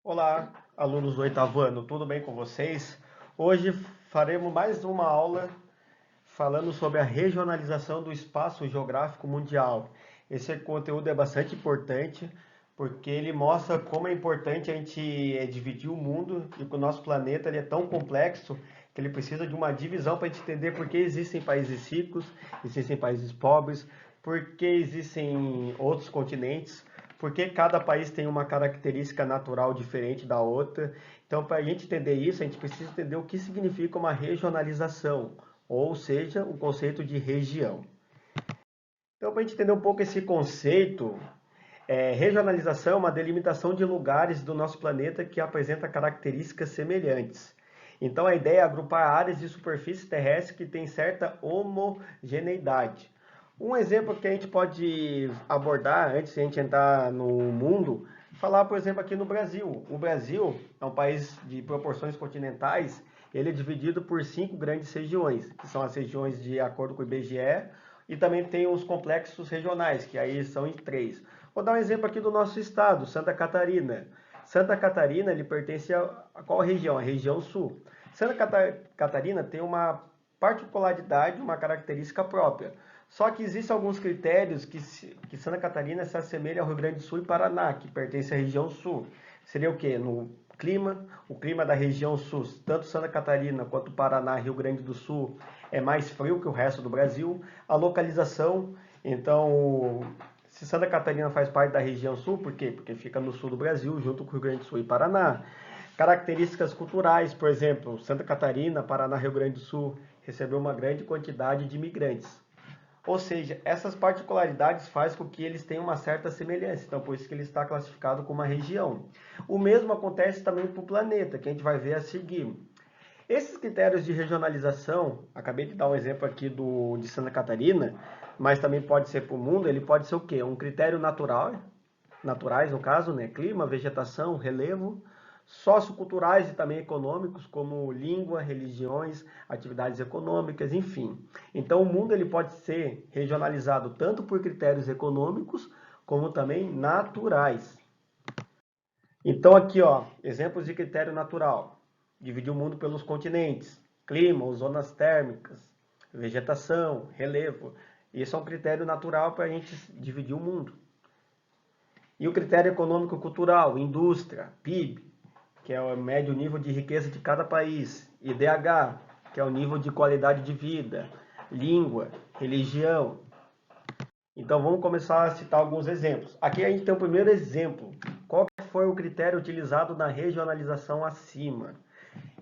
Olá, alunos do oitavo ano, tudo bem com vocês? Hoje faremos mais uma aula falando sobre a regionalização do espaço geográfico mundial. Esse conteúdo é bastante importante porque ele mostra como é importante a gente dividir o mundo e que o nosso planeta ele é tão complexo que ele precisa de uma divisão para a gente entender por que existem países ricos, existem países pobres, por que existem outros continentes, por que cada país tem uma característica natural diferente da outra. Então, para a gente entender isso, a gente precisa entender o que significa uma regionalização, ou seja, o conceito de região. Então, para a gente entender um pouco esse conceito, regionalização é uma delimitação de lugares do nosso planeta que apresenta características semelhantes. Então, a ideia é agrupar áreas de superfície terrestre que têm certa homogeneidade. Um exemplo que a gente pode abordar antes de a gente entrar no mundo, falar, por exemplo, aqui no Brasil. O Brasil é um país de proporções continentais, ele é dividido por 5 grandes regiões, que são as regiões de acordo com o IBGE, e também tem os complexos regionais, que aí são em 3. Vou dar um exemplo aqui do nosso estado, Santa Catarina. Santa Catarina, ele pertence a qual região? A região sul. Santa Catarina tem uma particularidade, uma característica própria. Só que existem alguns critérios que Santa Catarina se assemelha ao Rio Grande do Sul e Paraná, que pertence à região sul. Seria o quê? No clima, o clima da região sul, tanto Santa Catarina quanto Paraná, Rio Grande do Sul, é mais frio que o resto do Brasil. A localização, então, se Santa Catarina faz parte da região sul, por quê? Porque fica no sul do Brasil, junto com o Rio Grande do Sul e Paraná. Características culturais, por exemplo, Santa Catarina, Paraná, Rio Grande do Sul, recebeu uma grande quantidade de imigrantes. Ou seja, essas particularidades fazem com que eles tenham uma certa semelhança, então por isso que ele está classificado como uma região. O mesmo acontece também para o planeta, que a gente vai ver a seguir. Esses critérios de regionalização, acabei de dar um exemplo aqui de Santa Catarina, mas também pode ser para o mundo, ele pode ser o quê? Um critério natural, naturais no caso, né? Clima, vegetação, relevo, socioculturais e também econômicos, como língua, religiões, atividades econômicas, enfim. Então o mundo ele pode ser regionalizado tanto por critérios econômicos como também naturais. Então aqui, ó, exemplos de critério natural. Dividir o mundo pelos continentes, clima, zonas térmicas, vegetação, relevo. Isso é um critério natural para a gente dividir o mundo. E o critério econômico-cultural, indústria, PIB, que é o médio nível de riqueza de cada país, IDH, que é o nível de qualidade de vida, língua, religião. Então vamos começar a citar alguns exemplos. Aqui a gente tem o primeiro exemplo. Qual foi o critério utilizado na regionalização acima?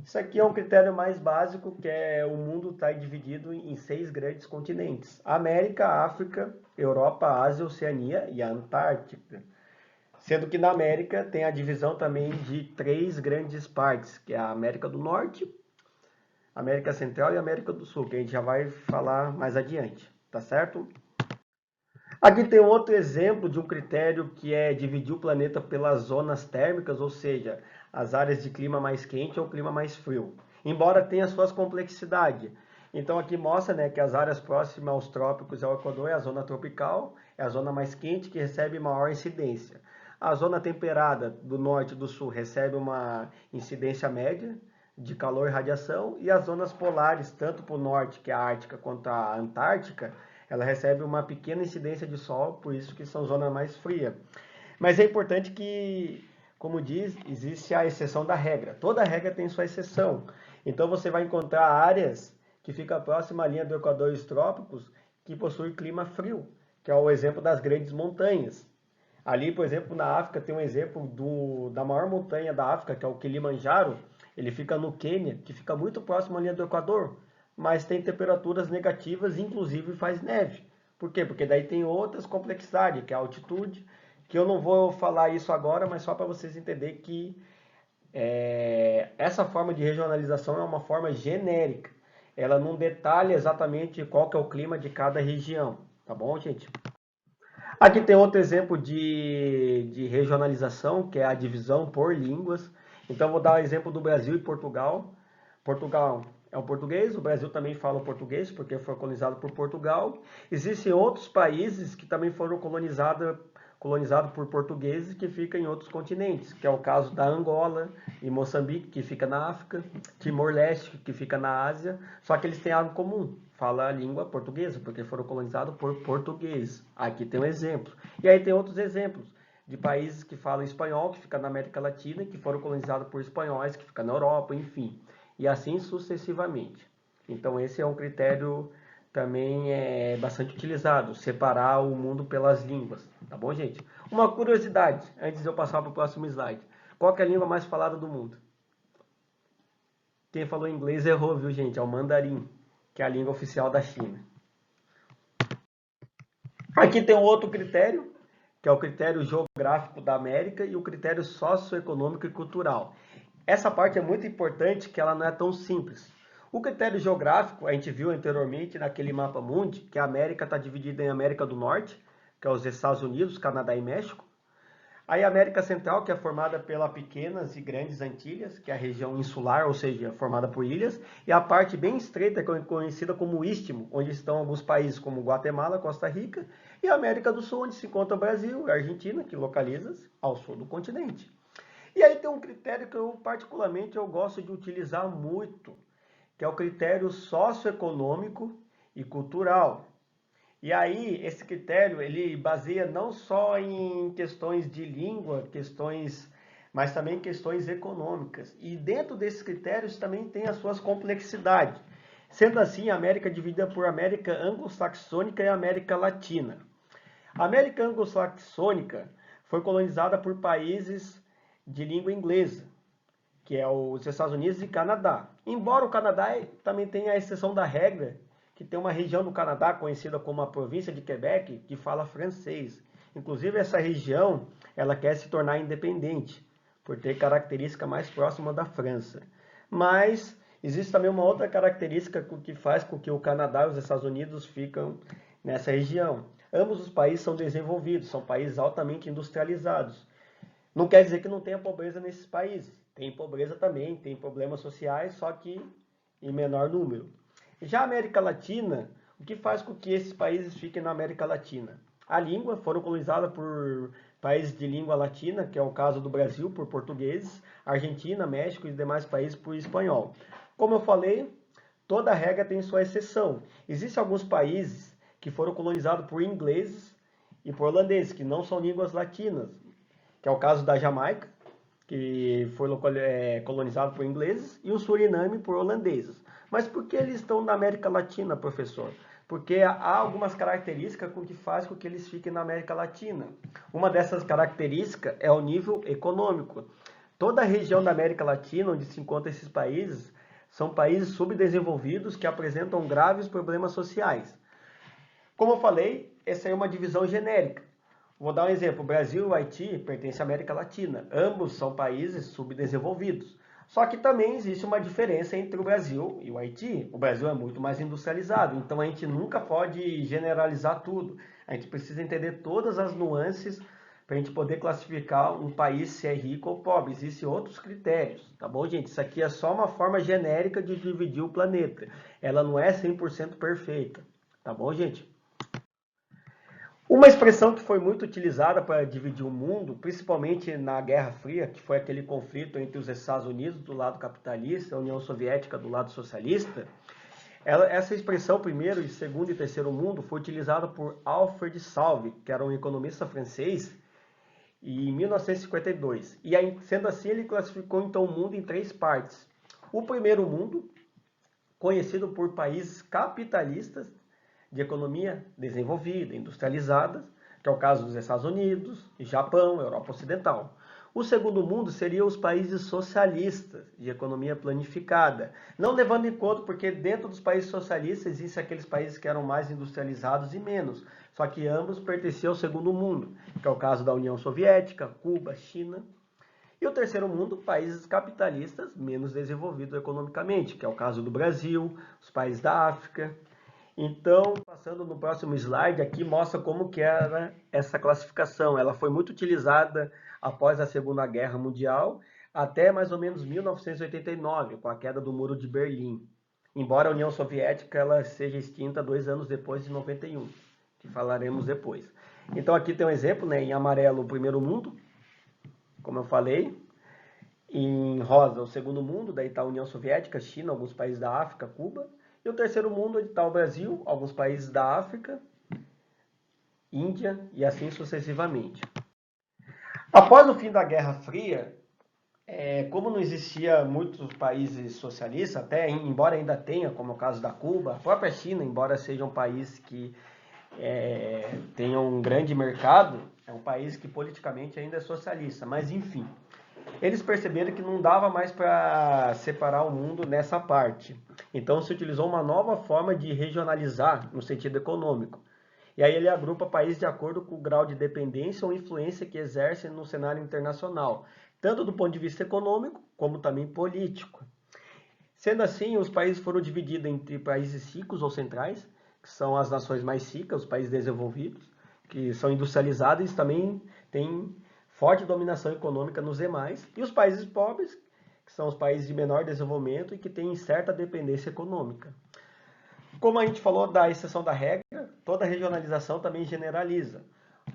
Isso aqui é um critério mais básico, que é o mundo está dividido em 6 grandes continentes: América, África, Europa, Ásia, Oceania e a Antártica. Sendo que na América tem a divisão também de 3 grandes partes, que é a América do Norte, América Central e América do Sul, que a gente já vai falar mais adiante, tá certo? Aqui tem outro exemplo de um critério que é dividir o planeta pelas zonas térmicas, ou seja, as áreas de clima mais quente ou clima mais frio, embora tenha suas complexidades. Então aqui mostra, né, que as áreas próximas aos trópicos e ao Equador é a zona tropical, é a zona mais quente que recebe maior incidência. A zona temperada do norte e do sul recebe uma incidência média de calor e radiação, e as zonas polares, tanto para o norte, que é a Ártica, quanto a Antártica, ela recebe uma pequena incidência de sol, por isso que são zonas mais frias. Mas é importante que, como diz, existe a exceção da regra. Toda regra tem sua exceção. Então você vai encontrar áreas que ficam próximas à linha do Equador e dos trópicos que possuem clima frio, que é o exemplo das grandes montanhas. Ali, por exemplo, na África, tem um exemplo da maior montanha da África, que é o Kilimanjaro. Ele fica no Quênia, que fica muito próximo à linha do Equador, mas tem temperaturas negativas, inclusive faz neve. Por quê? Porque daí tem outras complexidades, que é a altitude, que eu não vou falar isso agora, mas só para vocês entenderem que essa forma de regionalização é uma forma genérica. Ela não detalha exatamente qual que é o clima de cada região, tá bom, gente? Aqui tem outro exemplo de regionalização, que é a divisão por línguas. Então, vou dar o exemplo do Brasil e Portugal. Portugal é o português, o Brasil também fala o português, porque foi colonizado por Portugal. Existem outros países que também foram colonizados colonizado por portugueses que fica em outros continentes, que é o caso da Angola e Moçambique, que fica na África, Timor-Leste, que fica na Ásia, só que eles têm algo em comum, fala a língua portuguesa, porque foram colonizados por portugueses. Aqui tem um exemplo. E aí tem outros exemplos de países que falam espanhol, que fica na América Latina, que foram colonizados por espanhóis, que fica na Europa, enfim. E assim sucessivamente. Então esse é um critério também bastante utilizado, separar o mundo pelas línguas, tá bom, gente? Uma curiosidade, antes de eu passar para o próximo slide. Qual que é a língua mais falada do mundo? Quem falou inglês errou, viu, gente? É o mandarim, que é a língua oficial da China. Aqui tem um outro critério, que é o critério geográfico da América e o critério socioeconômico e cultural. Essa parte é muito importante, que ela não é tão simples. O critério geográfico, a gente viu anteriormente naquele mapa mundi, que a América está dividida em América do Norte, que é os Estados Unidos, Canadá e México. Aí a América Central, que é formada pelas pequenas e grandes Antilhas, que é a região insular, ou seja, formada por ilhas. E a parte bem estreita, que é conhecida como o Istmo, onde estão alguns países como Guatemala, Costa Rica. E a América do Sul, onde se encontra o Brasil e a Argentina, que localiza-se ao sul do continente. E aí tem um critério que eu particularmente gosto de utilizar muito, que é o critério socioeconômico e cultural. E aí esse critério ele baseia não só em questões de língua, mas também questões econômicas. E dentro desses critérios também tem as suas complexidades. Sendo assim, a América é dividida por América anglo-saxônica e América Latina. A América anglo-saxônica foi colonizada por países de língua inglesa, que é os Estados Unidos e Canadá. Embora o Canadá também tenha a exceção da regra, que tem uma região do Canadá conhecida como a província de Quebec, que fala francês. Inclusive essa região, ela quer se tornar independente, por ter característica mais próxima da França. Mas existe também uma outra característica que faz com que o Canadá e os Estados Unidos ficam nessa região. Ambos os países são desenvolvidos, são países altamente industrializados. Não quer dizer que não tenha pobreza nesses países. Tem pobreza também, tem problemas sociais, só que em menor número. Já a América Latina, o que faz com que esses países fiquem na América Latina? A língua, foram colonizadas por países de língua latina, que é o caso do Brasil, por portugueses, Argentina, México e demais países por espanhol. Como eu falei, toda regra tem sua exceção. Existem alguns países que foram colonizados por ingleses e por holandeses, que não são línguas latinas, que é o caso da Jamaica, que foi colonizado por ingleses, e o Suriname por holandeses. Mas por que eles estão na América Latina, professor? Porque há algumas características que fazem com que eles fiquem na América Latina. Uma dessas características é o nível econômico. Toda a região da América Latina, onde se encontram esses países, são países subdesenvolvidos que apresentam graves problemas sociais. Como eu falei, essa é uma divisão genérica. Vou dar um exemplo. O Brasil e o Haiti pertencem à América Latina. Ambos são países subdesenvolvidos. Só que também existe uma diferença entre o Brasil e o Haiti. O Brasil é muito mais industrializado, então a gente nunca pode generalizar tudo. A gente precisa entender todas as nuances para a gente poder classificar um país se é rico ou pobre. Existem outros critérios, tá bom, gente? Isso aqui é só uma forma genérica de dividir o planeta. Ela não é 100% perfeita, tá bom, gente? Uma expressão que foi muito utilizada para dividir o mundo, principalmente na Guerra Fria, que foi aquele conflito entre os Estados Unidos do lado capitalista e a União Soviética do lado socialista, essa expressão primeiro, segundo e terceiro mundo foi utilizada por Alfred Salve, que era um economista francês, em 1952. E aí, sendo assim, ele classificou então o mundo em três partes. O primeiro mundo, conhecido por países capitalistas, de economia desenvolvida, industrializada, que é o caso dos Estados Unidos, Japão, Europa Ocidental. O segundo mundo seria os países socialistas, de economia planificada, não levando em conta porque dentro dos países socialistas existem aqueles países que eram mais industrializados e menos, só que ambos pertenciam ao segundo mundo, que é o caso da União Soviética, Cuba, China. E o terceiro mundo, países capitalistas menos desenvolvidos economicamente, que é o caso do Brasil, os países da África. Então, passando no próximo slide, aqui mostra como que era essa classificação. Ela foi muito utilizada após a Segunda Guerra Mundial, até mais ou menos 1989, com a queda do Muro de Berlim. Embora a União Soviética ela seja extinta 2 anos depois, de 91, que falaremos depois. Então aqui tem um exemplo, né? Em amarelo o primeiro mundo, como eu falei. Em rosa o segundo mundo, daí está a União Soviética, China, alguns países da África, Cuba. E o terceiro mundo está o Brasil, alguns países da África, Índia e assim sucessivamente. Após o fim da Guerra Fria, como não existia muitos países socialistas, até embora ainda tenha, como é o caso da Cuba, a própria China, embora seja um país que tenha um grande mercado, é um país que politicamente ainda é socialista, mas enfim. Eles perceberam que não dava mais para separar o mundo nessa parte. Então se utilizou uma nova forma de regionalizar no sentido econômico. E aí ele agrupa países de acordo com o grau de dependência ou influência que exercem no cenário internacional, tanto do ponto de vista econômico como também político. Sendo assim, os países foram divididos entre países ricos ou centrais, que são as nações mais ricas, os países desenvolvidos, que são industrializados e também têm forte dominação econômica nos demais, e os países pobres, que são os países de menor desenvolvimento e que têm certa dependência econômica. Como a gente falou da exceção da regra, toda regionalização também generaliza.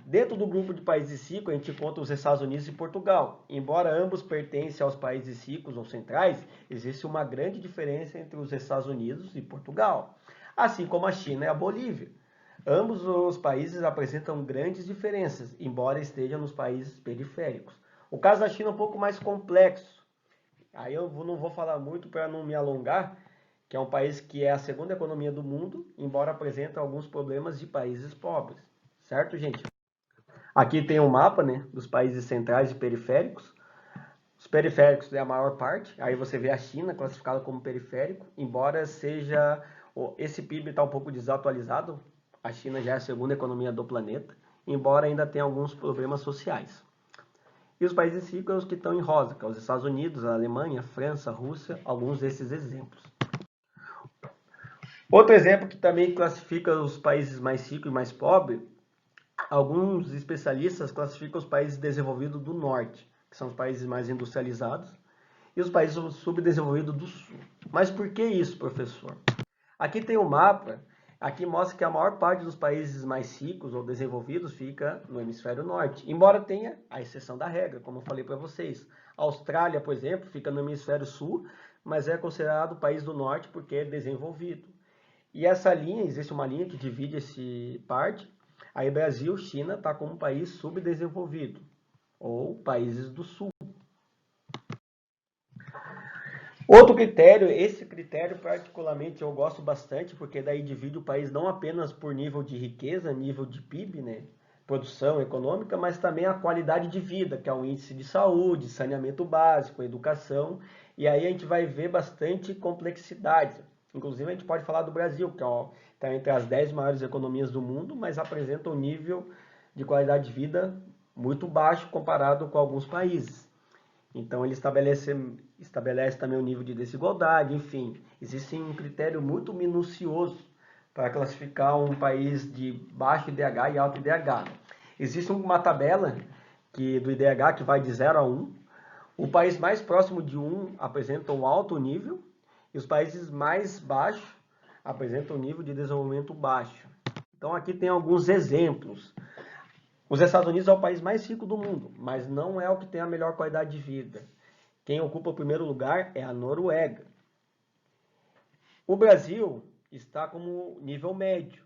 Dentro do grupo de países ricos, a gente encontra os Estados Unidos e Portugal. Embora ambos pertencem aos países ricos ou centrais, existe uma grande diferença entre os Estados Unidos e Portugal, assim como a China e a Bolívia. Ambos os países apresentam grandes diferenças, embora estejam nos países periféricos. O caso da China é um pouco mais complexo. Aí eu não vou falar muito para não me alongar, que é um país que é a segunda economia do mundo, embora apresente alguns problemas de países pobres. Certo, gente? Aqui tem um mapa, né, dos países centrais e periféricos. Os periféricos é a maior parte. Aí você vê a China classificada como periférico, embora seja esse PIB está um pouco desatualizado. A China já é a segunda economia do planeta, embora ainda tenha alguns problemas sociais. E os países ricos são os que estão em rosa, que são os Estados Unidos, a Alemanha, a França, a Rússia, alguns desses exemplos. Outro exemplo que também classifica os países mais ricos e mais pobres, alguns especialistas classificam os países desenvolvidos do norte, que são os países mais industrializados, e os países subdesenvolvidos do sul. Mas por que isso, professor? Aqui tem um mapa, aqui mostra que a maior parte dos países mais ricos ou desenvolvidos fica no hemisfério norte, embora tenha a exceção da regra, como eu falei para vocês. A Austrália, por exemplo, fica no hemisfério sul, mas é considerado país do norte porque é desenvolvido. E essa linha, existe uma linha que divide esse parte. Aí Brasil, China está como país subdesenvolvido, ou países do sul. Outro critério, esse critério particularmente eu gosto bastante, porque daí divide o país não apenas por nível de riqueza, nível de PIB, né, produção econômica, mas também a qualidade de vida, que é o índice de saúde, saneamento básico, educação, e aí a gente vai ver bastante complexidade. Inclusive a gente pode falar do Brasil, que está entre as 10 maiores economias do mundo, mas apresenta um nível de qualidade de vida muito baixo comparado com alguns países. Então ele estabelece também o nível de desigualdade, enfim, existe um critério muito minucioso para classificar um país de baixo IDH e alto IDH. Existe uma tabela do IDH que vai de 0 a 1. O país mais próximo de 1 apresenta um alto nível e os países mais baixos apresentam um nível de desenvolvimento baixo. Então aqui tem alguns exemplos. Os Estados Unidos é o país mais rico do mundo, mas não é o que tem a melhor qualidade de vida. Quem ocupa o primeiro lugar é a Noruega. O Brasil está como nível médio,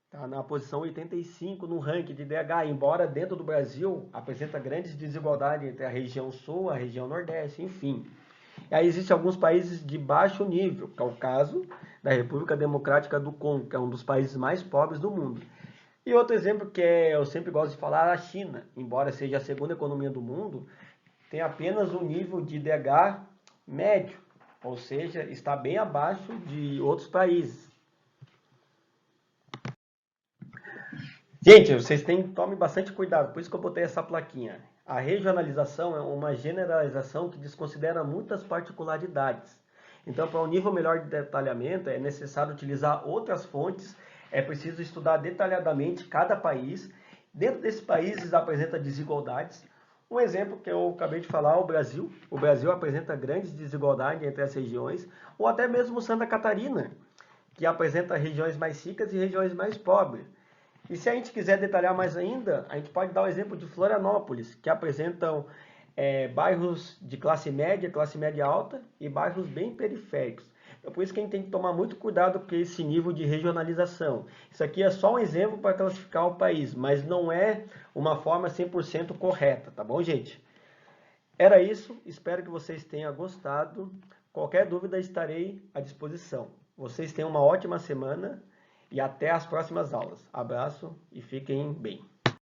está na posição 85 no ranking de IDH, embora dentro do Brasil apresenta grandes desigualdades entre a região sul, a região nordeste, enfim. E aí existem alguns países de baixo nível, que é o caso da República Democrática do Congo, que é um dos países mais pobres do mundo. E outro exemplo que eu sempre gosto de falar é a China, embora seja a segunda economia do mundo, tem apenas um nível de IDH médio, ou seja, está bem abaixo de outros países. Gente, vocês tomem bastante cuidado, por isso que eu botei essa plaquinha. A regionalização é uma generalização que desconsidera muitas particularidades. Então, para um nível melhor de detalhamento, é necessário utilizar outras fontes, é preciso estudar detalhadamente cada país. Dentro desses países apresenta desigualdades. Um exemplo que eu acabei de falar é o Brasil. O Brasil apresenta grandes desigualdades entre as regiões, ou até mesmo Santa Catarina, que apresenta regiões mais ricas e regiões mais pobres. E se a gente quiser detalhar mais ainda, a gente pode dar o exemplo de Florianópolis, que apresentam bairros de classe média alta e bairros bem periféricos. Então, por isso que a gente tem que tomar muito cuidado com esse nível de regionalização. Isso aqui é só um exemplo para classificar o país, mas não é uma forma 100% correta, tá bom, gente? Era isso, espero que vocês tenham gostado. Qualquer dúvida estarei à disposição. Vocês tenham uma ótima semana e até as próximas aulas. Abraço e fiquem bem.